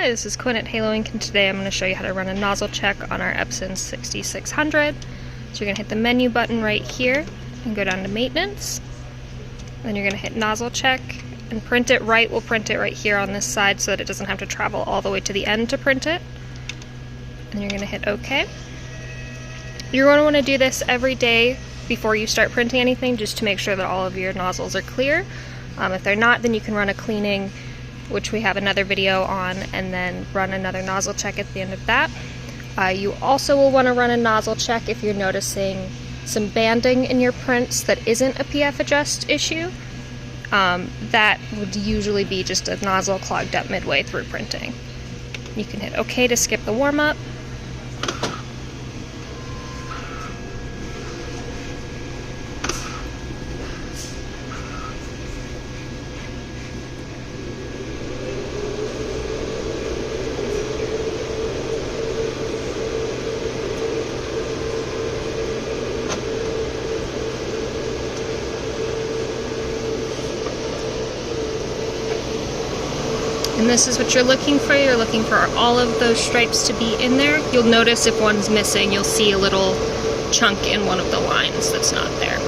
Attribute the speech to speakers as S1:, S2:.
S1: Hi, this is Quinn at Halo Inc. and today I'm going to show you how to run a nozzle check on our Epson 6600. So you're going to hit the menu button right here and go down to maintenance. Then you're going to hit nozzle check and print it right. We'll print it right here on this side so that it doesn't have to travel all the way to the end to print it. And you're going to hit OK. You're going to want to do this every day before you start printing anything, just to make sure that all of your nozzles are clear. If they're not, then you can run a cleaning, which we have another video on, and then run another nozzle check at the end of that. You also will want to run a nozzle check if you're noticing some banding in your prints that isn't a PF adjust issue. That would usually be just a nozzle clogged up midway through printing. You can hit OK to skip the warm-up. And this is what you're looking for. You're looking for all of those stripes to be in there. You'll notice if one's missing, you'll see a little chunk in one of the lines that's not there.